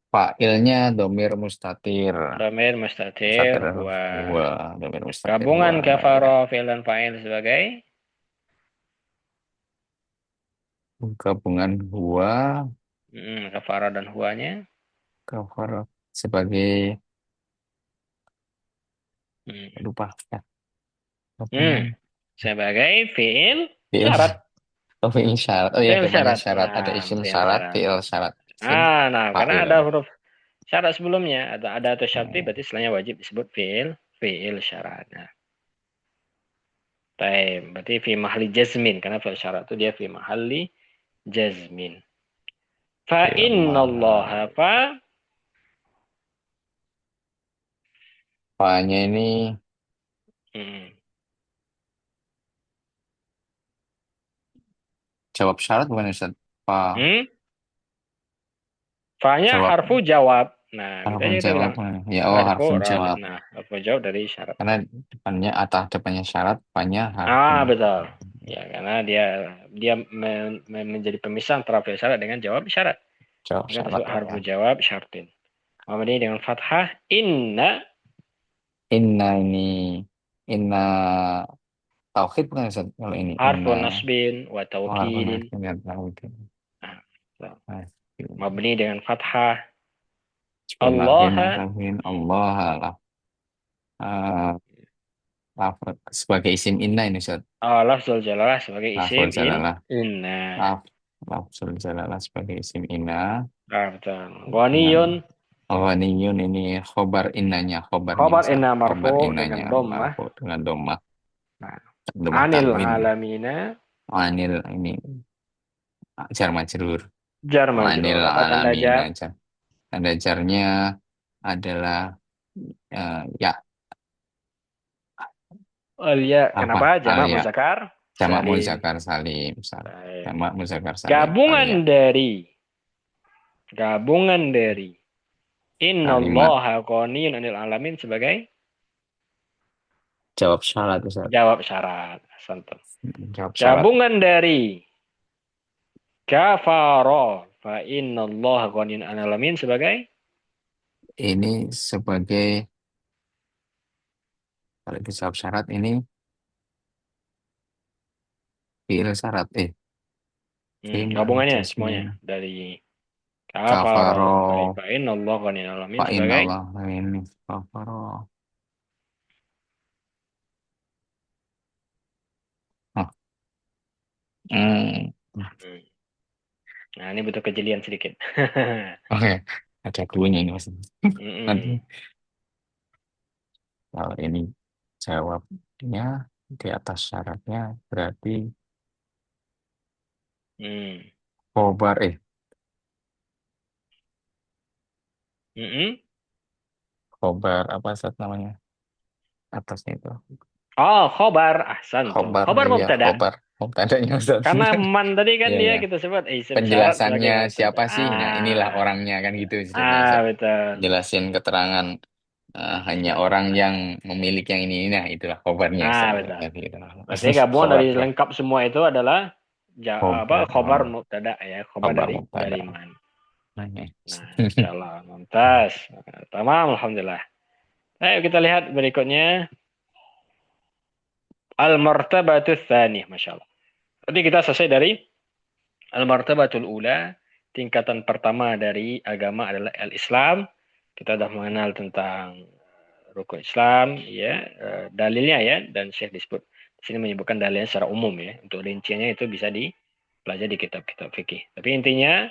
fa'ilnya domir mustatir. dhamir mustatir Mustatir huwa. huwa domir mustatir Gabungan huwa kafara fi'il dan fa'il sebagai gabungan huwa kafara dan huwanya. kafaro sebagai Hmm. lupa ya apa Hmm. namanya Sebagai fi'il fi'il syarat. fi'il syarat oh ya Fi'il depannya syarat. syarat ada Nah, isim fi'il syarat syarat. fi'il syarat isim Nah, karena fa'il ada huruf syarat sebelumnya, ada atau syarti, oh, berarti setelahnya wajib disebut fi'il syarat. Nah, baik, berarti fi mahali jazmin, karena fi'il syarat itu dia fi mahali jazmin. Fa fi'il innallaha mahal fa fa'nya ini hmm. jawab syarat bukan Ustaz fa Hmm? Fa-nya jawab harfu jawab. Nah, kita harfun aja kita jawab bilang ya oh harfu harfun radif. jawab Nah, harfu jawab dari syarat. karena depannya atau depannya syarat depannya harfun Betul. Ya, karena dia menjadi pemisah antara fi'il syarat dengan jawab syarat. jawab Maka syarat disebut lah ya harfu jawab syartin. Mabni dengan fathah inna ini inna tauhid bukan Ustaz? Kalau ini harfu inna nasbin wa oh, harfun taukidin. harfun ya tauhid Nah, so. nah, Mabni dengan fathah Bismillahirrahmanirrahim Allah. Allah lah sebagai isim inna ini Ustaz Lafzul jalalah sebagai lafzul isim jalalah inna. laf lafzul jalalah sebagai isim inna Betul. dengan Ghaniyun awaniyun ini khobar innanya khobarnya khabar Ustaz inna khobar marfu dengan innanya dhammah. marfu dengan domah Nah, Lemah anil takwin. alamina Anil ini jar majrur. jar Anil majrur. Apa tanda alamina jar? jar. Tanda jarnya adalah ya Ya, apa? kenapa? Jamak Alia. muzakkar Jamak salim. muzakkar salim. Baik. Jamak muzakkar salim. Alia. Gabungan dari Kalimat innallaha ghaniyun 'anil alamin sebagai jawab syarat Ustaz. jawab syarat. Santai. Jawab syarat. Gabungan dari kafara fa innallaha ghaniyun 'anil alamin sebagai Ini sebagai kalau dijawab syarat ini fi'il syarat. Fi'il gabungannya semuanya jasmin. dari kafara Kafaro. fa innallaha ghaniyun 'anil alamin Fa sebagai inallah ini kafaro. Oh, hmm. Hmm. Nah, ini butuh kejelian sedikit. Oke, ada cluenya ini mas. Nanti Mm-mm. kalau ini jawabnya di atas syaratnya berarti Hmm. khobar Mm-mm. khobar apa saat namanya atasnya itu Oh, khobar. Ahsantum. khobar Khobar ya mubtada. khobar mubtadanya Ustaz. Karena man tadi kan Iya dia ya. kita sebut isim syarat Penjelasannya sebagai mubtada. siapa sih? Nah, inilah Ah, orangnya kan gitu istilahnya Ustaz. betul. Jelasin keterangan hanya orang yang memiliki yang ini. Nah, itulah khobarnya Ustaz. Betul. Ya, gitu. Berarti gabungan Khobar dari tuh. lengkap semua itu adalah Khobar. khobar mubtada ya, khobar Khobar dari mubtada. man. Nah, ya. Nah, insyaallah mumtaz. Tamam, alhamdulillah. Ayo kita lihat berikutnya al-martabatu tsaniyah, masyaallah. Tadi kita selesai dari al-martabatul ula, tingkatan pertama dari agama adalah al-Islam. Kita sudah mengenal tentang rukun Islam, ya, dalilnya ya, dan Syekh disebut di sini menyebutkan dalilnya secara umum ya. Untuk rinciannya itu bisa dipelajari di kitab-kitab fikih. Tapi intinya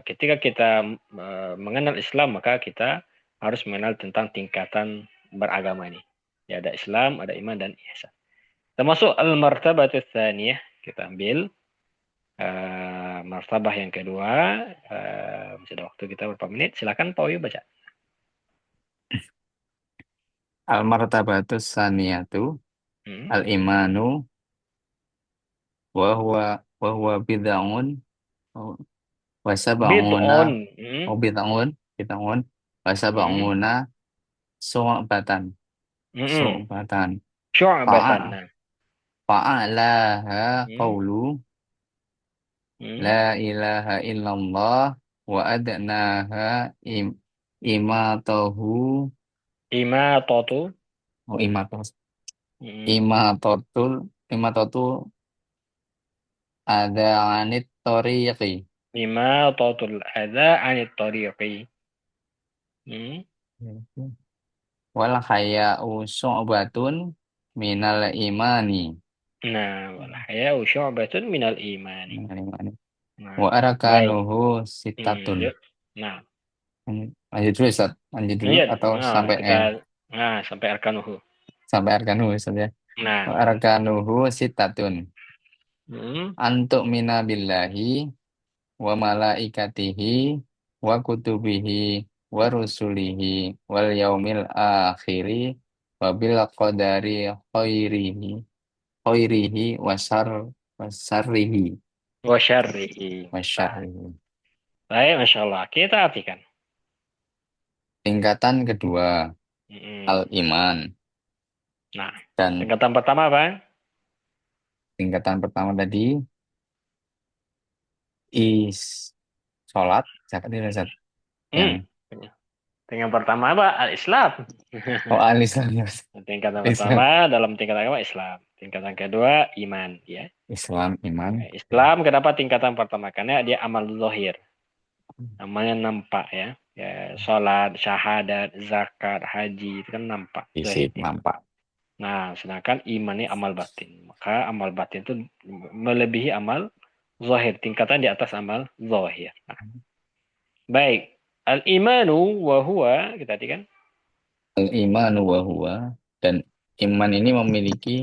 ketika kita mengenal Islam, maka kita harus mengenal tentang tingkatan beragama ini. Ya, ada Islam, ada iman dan ihsan. Termasuk al-martabatus tsaniyah, kita ambil martabah yang kedua. Masih ada waktu kita berapa menit? Silakan Pak Oyu baca. Al-martabatus saniyatu Hmm. al-imanu wa huwa bid'un wa sab'una Bid'un. Hmm. bid'un wa Hmm. sab'una su'batan Hmm. su'batan fa'a Syu'batan. Nah. fa'alaha Hmm. qawlu Hmm. la ilaha illallah wa adnaha imatahu Imatatu. imatahu Hmm. imatatul imatatu ada anit toriqi. Imatatul adza anit tariqi. Hmm. Wal haya'u syu'batun minal imani. Nah, wal haya'u syu'batun minal imani. Minal imani. Nah, Wa baik. arkanuhu sitatun. Lanjut. Nah, Lanjut dulu Ustaz. Lanjut dulu lanjut. atau Nah, sampai kita sampai arkanuhu. sampai arkanuhu Ustaz ya. Wa Nah, arkanuhu sitatun. hmm. Antuk mina billahi wa malaikatihi wa kutubihi wa rusulihi wal yaumil akhiri wa bil qadari khairihi wasarrihi Wa syarrihi. Nah, wasyarrihi. baik, Masya Allah. Kita artikan. Tingkatan kedua Hmm. al-iman Nah, dan tingkatan pertama apa? tingkatan pertama tadi is sholat zakat dan zakat yang Hmm. Tingkatan pertama apa? Al-Islam. Islam ya Mas. Tingkatan Islam pertama dalam tingkatan agama Islam. Tingkatan kedua iman, ya. Islam iman Islam kenapa tingkatan pertama? Karena dia amal zahir. Amalnya nampak ya. Ya, salat, syahadat, zakat, haji itu kan nampak fisik zahirnya. nampak. Nah, sedangkan iman ini amal batin. Maka amal batin itu melebihi amal zahir, tingkatan di atas amal zahir. Nah, baik. Al-imanu wa huwa kita tadi kan. Al-imanu wa huwa dan iman ini memiliki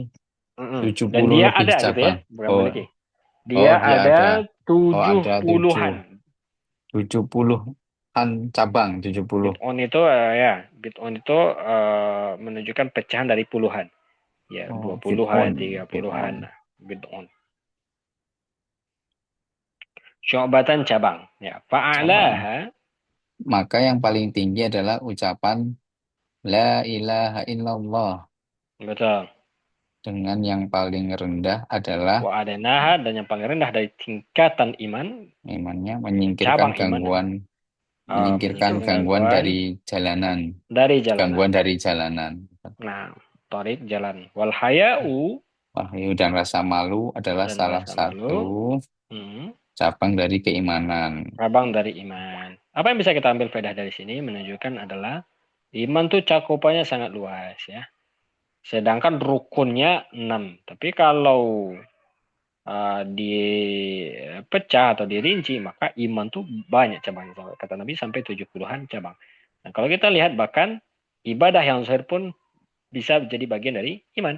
Dan 70 dia lebih ada gitu ya, cabang. bukan Oh, memiliki. oh Dia dia ada ada. Oh tujuh ada puluhan. 70-an cabang, 70. Bit on itu ya, bit on itu menunjukkan pecahan dari puluhan. Ya, dua Oh, fit puluhan, tiga on, fit puluhan. on. Nah, bit on. Syu'batan cabang. Ya, Cabang. fa'alaha. Maka yang paling tinggi adalah ucapan La ilaha illallah. Betul. Dengan yang paling rendah adalah Wa adanaha dan yang paling rendah dari tingkatan iman, imannya cabang iman. menyingkirkan Menyingkirkan gangguan gangguan dari jalanan, dari jalanan. gangguan dari jalanan. Nah, tarik jalan. Wal haya'u Wahyu dan rasa malu adalah dan salah rasa satu malu. Hmm. cabang dari keimanan. Cabang dari iman. Apa yang bisa kita ambil faedah dari sini menunjukkan adalah iman tuh cakupannya sangat luas ya. Sedangkan rukunnya 6. Tapi kalau dipecah atau dirinci, maka iman tuh banyak cabangnya. Kata Nabi sampai 70-an cabang. Nah, kalau kita lihat bahkan ibadah yang zahir pun bisa jadi bagian dari iman.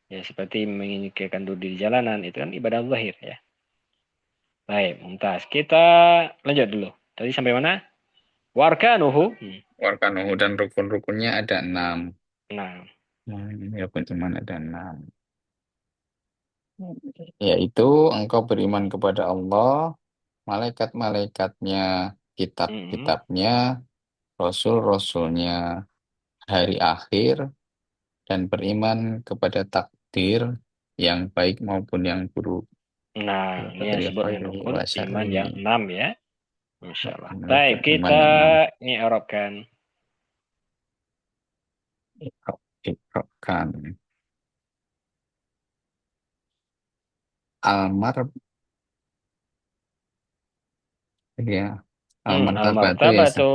Ya, seperti menginginkan duduk di jalanan, itu kan ibadah zahir ya. Baik, mumtaz. Kita lanjut dulu. Tadi sampai mana? Warkanuhu. Warkanuhu dan rukun-rukunnya ada 6. Nah, Nah, ini rukun iman ada 6. Yaitu engkau beriman kepada Allah, malaikat-malaikatnya, mm, kitab-kitabnya, rasul-rasulnya, hari akhir, dan beriman kepada takdir yang baik maupun yang buruk. nah, Ya, ini yang takdir disebut dengan khairi rukun wa iman yang syarri. 6 ya. Masya Allah. Baik, Rukun iman kita yang 6. ini Arabkan. Ikrokan. Almar, ya. Almartabatu ya. Al-martabatu.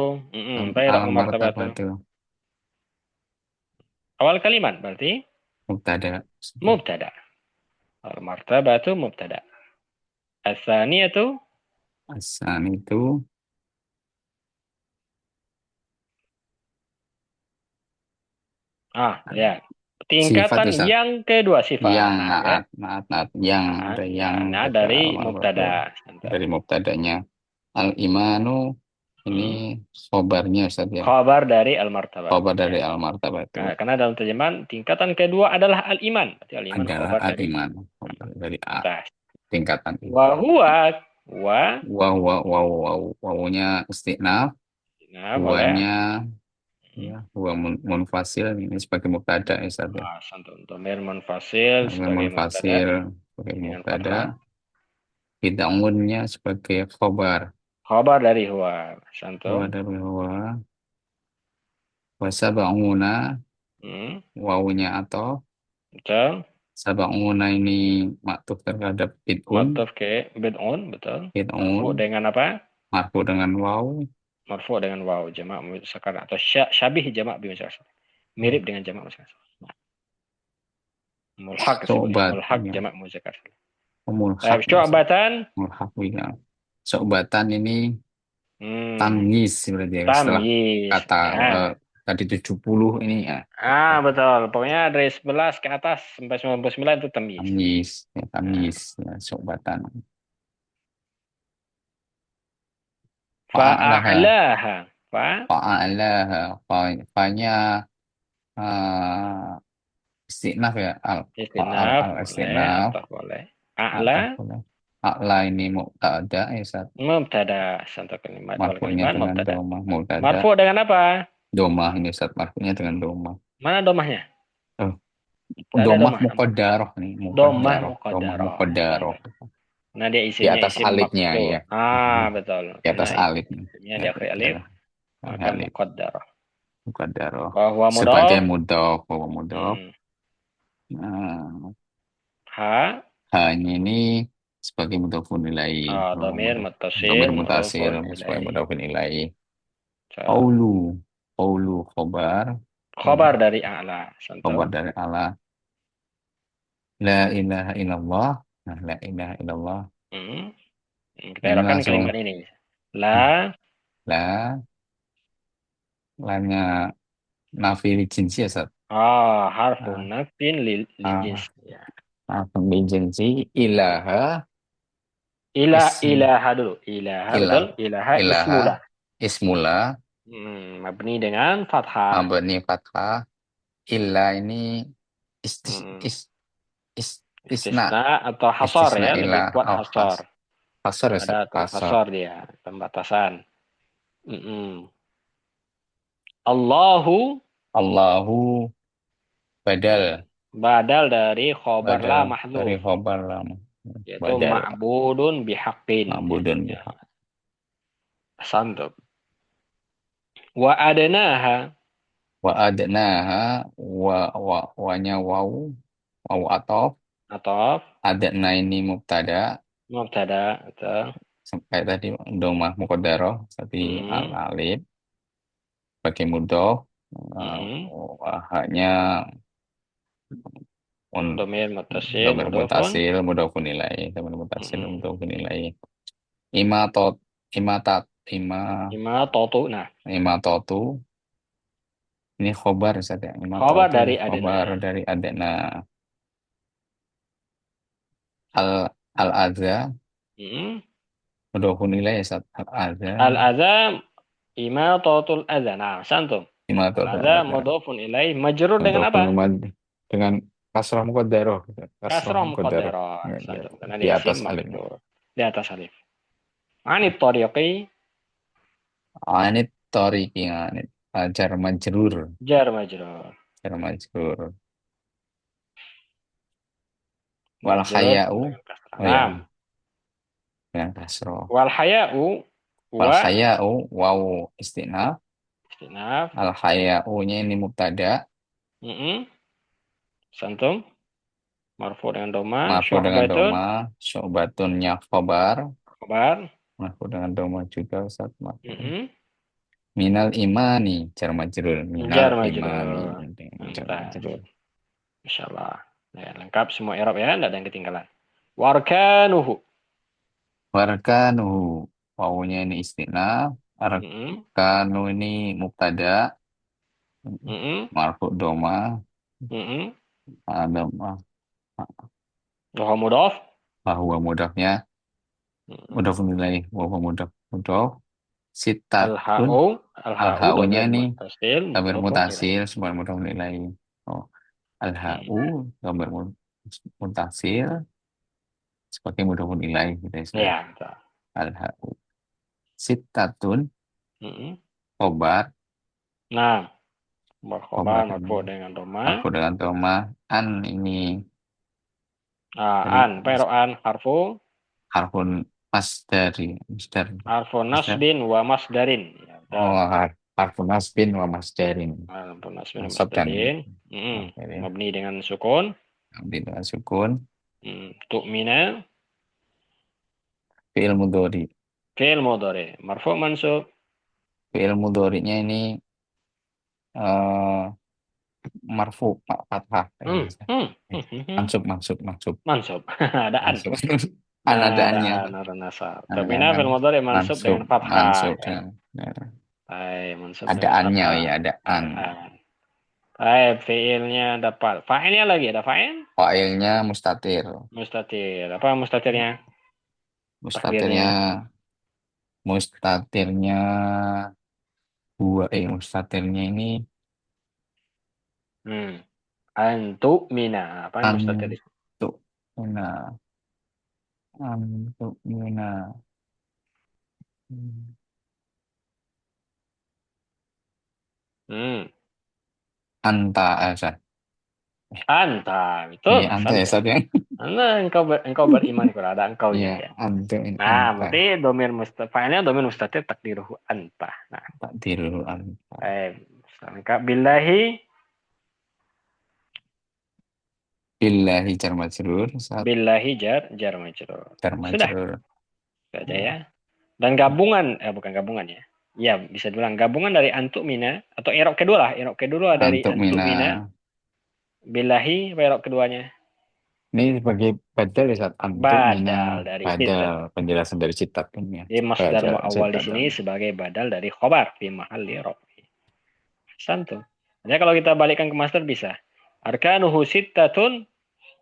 Baik, al-martabatu. Almartabatu. Awal kalimat berarti Mubtada. mubtada. Al-martabatu mubtada. As-saniyatu Asan itu ya. sifat Tingkatan Ustaz. yang kedua Yang sifat ya. naat, yang ada yang Nah, pada dari Almartabatu. mubtada. Santai. Dari mubtadanya. Al-imanu ini Hmm. khobarnya Ustaz ya. Khabar dari al-martabah. Khobar Ya. dari Almartabatu Nah, karena dalam terjemahan tingkatan kedua adalah al-iman. Berarti al-iman adalah khabar dari al-iman. Khobar dari A. tas. Tingkatan Wa itu. huwa wa Wawunya istiqnaf. nah boleh. Huanya Hmm. ya, huwa munfasil ini sebagai mubtada ya Ustaz ya. Santum domir munfasil Huwa sebagai mubtada munfasil sebagai dengan mubtada. fathah. Bid'unnya sebagai khobar. Khabar dari huwa. Santum. Huwa dari huwa. Wasaba'una Hmm. wawunya atau Betul. saba'una ini maktuf terhadap bid'un. Matuf ke bid'un, betul. Marfu Bid'un dengan apa? marfu dengan waw. Marfu dengan waw jamak muzakkar atau syabih jamak bimuzakkar. Mirip dengan jamak muzakkar. Mulhaq disebutnya. Sobat Mulhaq ya. jamak muzakkar. Mulhaq Baik, ya Ustaz. syu'batan. Mulhaq ya. Sobatan ini Hmm. tamyiz berarti ya. Setelah Tamyiz. kata Ya. tadi 70 ini ya. Betul. Pokoknya dari 11 ke atas sampai 99 itu tamyiz. Tamyiz, ya, Nah. tamyiz, ya, sobatan. Fa'alaha, Fa'a'laha. fa'alaha, fa'nya uh, istinaf ya, Istinaf al boleh, istinaf, atau boleh. atau A'la boleh. A'la ini mu'tada, ya, mubtada. Satu kalimat, awal marfu'nya kalimat dengan mubtada. domah, mu'tada, Marfu dengan apa? domah ini Ustaz, marfu'nya dengan domah. Mana domahnya? Oh, Tidak ada domah domah nampak. muqaddaroh nih, Domah domah muqaddarah. muqaddaroh. Santai. Nah, dia Di isimnya atas isim alifnya maksud. ya, Betul. di Karena atas alif nih, isimnya ya, di akhir alif, ya, maka alif. muqaddarah. Muqaddaroh Bahwa sebagai mudhaf. mudhof bahwa mudhof. Hmm. Nah, Ha. hanya ini sebagai mudhofun ilaih bahwa Domir dhamir muttasil mutasil mudhafun sebagai ilaih. mudhofun ilaih. So, Qaulu qaulu khobar khabar dari a'la. Santum. khobar dari Allah la ilaha illallah. Nah, la ilaha illallah Hmm. Kita ini erokan langsung kalimat ini. La. la lanya nafi jinsi ya Sat. Harfun Ah, nafin li ah, jins. Ya. harfun bijinsi ilaha ism Ilaha dulu. Ilaha betul. ilah Ilaha ilaha ismula. ismula Mabni dengan fathah. mabni fathah ilah ini istis, Hmm. is, is, isna Istisna atau hasor istisna ya. Lebih ilah kuat oh hasor. hasar ya Ada Ustaz? tuh Hasar hasor dia. Pembatasan. Mm-mm. Allahu. Allahu badal Badal dari khobar badal la dari mahdhuf. khobar lama Yaitu badal ma'budun bihaqqin. ma'budun Jadinya. bihaq Santap. Wa adnaha. wa adnaha wanya wau wau atof Atau adna ini mubtada mubtada atau sampai tadi domah muqaddarah tadi al mm, alif pakai mudhof mm, hanya un domir mutasil domir mudhofun mutasil mudhofun ilaih domir mutasil mm, mudhofun ilaih ima tot ima tat ima lima totu. Nah, ima totu ini khobar Ustaz ya ima khobar totu dari khobar adna. dari adna al al adza Mm. mudhofun ilaih Ustaz al adza Al azam ima totul adza. Nah, santum. ima Al totu al azam adza mudhofun ilaih majrur dengan mudhofun apa? dengan kasrah muqaddarah kasrah Kasroh muqaddarah muqaddarah. ya, Santum. Karena di dia isim atas alifnya majrur. Di atas alif. Anit tariqi anit toriki anit jar majrur jar majrur. jar majrur wal Majrur haya'u dengan kasrah. oh ya Nah, dengan kasroh wal haya'u wal wa haya'u waw istinaf istinaf. al haya'u nya ini mubtada Mm-mm. Santum. Marfu dengan doma. marfu dengan Syu'batun. doma syu'batunnya khobar Khobar. marfu dengan doma juga Ustaz marfu Mm-mm. minal imani jar majrur minal Jar imani majrur. jar Mantap. majrur Insyaallah. Ya, lengkap semua i'rab ya, tidak ada yang ketinggalan. Warkanuhu. warkanuhu wawunya ini istinaf Mm-mm. arkanu ini mubtada Mm-mm. marfu doma Mm-mm. ada Wa mudhaf. bahwa mudahnya Mm-mm. mudah nilai bahwa mudah sitatun Al-ha'u. al Al-ha'u haunya dhamir nih muttasil gambar mudhafun ilaih. mutasil semua mudah nilai oh al hau Mm. gambar mutasil sebagai mudah nilai gitu ya Ya, betul. al hau sitatun Mm-mm. obat Nah, berkhobar obat ini marfu dengan doma. aku dengan doma an ini dari An, pero an harfu harfun masdar harfu masdar nasbin wa masdarin. Ya, betul. oh harfun nasbin wa masdarin Harfu nasbin wa nasab dan masdarin. Mm-mm. masdarin Mabni dengan sukun. dengan sukun Tu'mina. fi'il mudhari Fi'il mudhari. Marfu mansub. fi'il mudhari'nya ini eh marfu fathah Hmm, hmm, hmm, hmm, hmm. mansub mansub mansub Mansub. Ada an mansub tuh. Ada anadaannya an, ada nasab. anadaan Tu'mina kan fi'il mudhari mansub mansub dengan fathah. mansub Ya. dengan Hai, mansub ada dengan annya oh fathah. ya ada an Ada an. Hai, fi'ilnya dapat. Fa'ilnya lagi ada fa'il? fa'ilnya mustatir Mustatir. Apa mustatirnya? mustatirnya Takdirnya. mustatirnya mustatirnya ini Hmm. Antu mina. Apa mustatir? antuk mina antuk mina Hmm. anta Ustaz. Anta. Iya, Betul. anta ya Santai. Ustaz ya. Anda engkau beriman kalau ada engkaunya Iya, ya. anta ini Nah, anta. berarti domir fa'ilnya domir mustatir takdiruhu anta. Nah, Takdirul anta. lengkap billahi Billahi jar majrur, saat billahi jar majrur. jar Sudah, majrur. saja ya. Dan gabungan bukan gabungan ya. Ya, bisa dibilang gabungan dari antuk mina atau i'rab kedua lah. I'rab kedua dari Antuk antuk mina. mina billahi apa i'rab keduanya? Ini sebagai badal ya saat antuk mina. Badal dari Badal, sitat. penjelasan dari citat ini ya. Jadi masdar Badal mu'awwal di citat. sini sebagai badal dari khobar fi mahalli rafi. Santu. Ya kalau kita balikkan ke master bisa. Arkanuhu sittatun,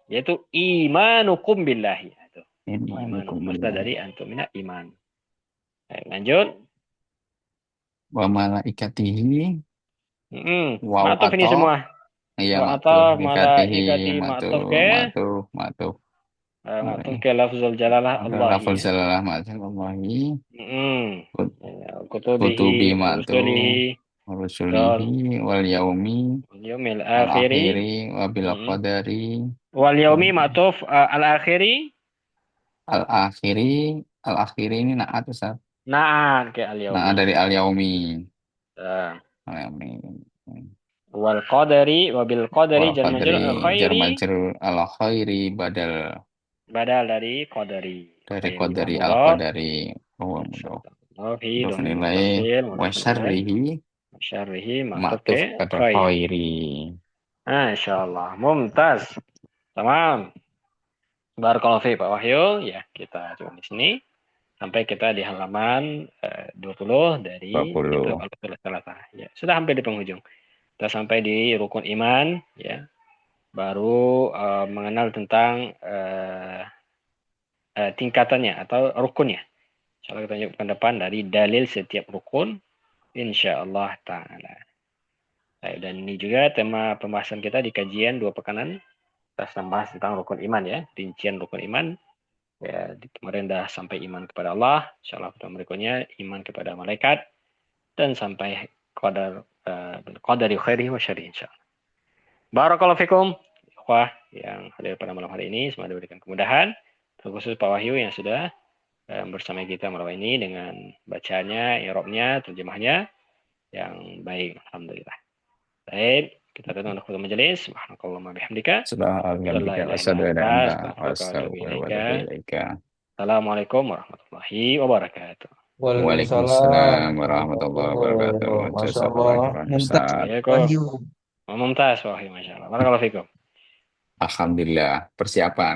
yaitu imanukum billahi. Itu. Imanu. Imanukum Master billah dari antumina iman. Lanjut. wa malaikatihi waw Maktuf ini atof semua. iya Wa maktuh atau nikatihi malaikati maktuh maktuf ke maktuh maktuh maktuf ke lafzul jalalah Allahi lafal ya. salalah ma'azallahi Kutubihi kutubi wa maktuh rusulihi rusulihi dan wal yaumi yaumil al akhiri. akhiri wa bil Mm-mm. qadari Wal yaumi maktuf al akhiri. al akhiri al akhiri ini naat Ustaz. Nah, ke al Naat yaumi. dari al yaumi Ah. al yaumi Wal qadari wa bil qadari wal jar majrur qadri al jar khairi majrur al khairi badal badal dari qadari. dari Khairi wa qadari al mudhaf. qadari wa mudhof Masyaallah. Mudhafi mudhof dhamir nilai muttasil wa mudhafun ilaih. syarrihi Syarrihi maktub ke ma'tuf pada khairi. khairi. Masyaallah. Mumtaz. Tamam. Barakallahu fi Pak Wahyu. Ya, kita coba di sini. Sampai kita di halaman 20 dari kitab 20. Al-Usul Salatah. Ya, sudah hampir di penghujung. Kita sampai di rukun iman. Ya, baru mengenal tentang tingkatannya atau rukunnya. Insyaallah kita lanjutkan depan dari dalil setiap rukun. Insyaallah ta'ala. Dan ini juga tema pembahasan kita di kajian 2 pekanan. Kita membahas tentang rukun iman ya. Rincian rukun iman. Ya, kemarin dah sampai iman kepada Allah. Insyaallah pada berikutnya iman kepada malaikat. Dan sampai qadari khairi wa syari insyaallah. Barakallahu fikum. Wah, yang hadir pada malam hari ini. Semoga diberikan kemudahan. Terkhusus Pak Wahyu yang sudah bersama kita malam ini dengan bacanya, i'rabnya, terjemahnya yang baik. Alhamdulillah. Baik, kita tutup untuk majelis. Subhanakallahumma bihamdika. Sudah La alhamdulillah ilaha illa wasyhadu an la anta ilaha illa anta astaghfiruka wa atubu astaghfiruka wa ilaika. atubu ilaika. Assalamualaikum warahmatullahi wabarakatuh. Waalaikumsalam Waalaikumsalam warahmatullahi warahmatullahi wabarakatuh. wabarakatuh. Masya Allah. Jazakallahu khairan Mumtaz Ustaz. Waalaikumsalam. Wahyu. Mumtaz wahai masyaallah. Barakallahu fikum. Alhamdulillah persiapan.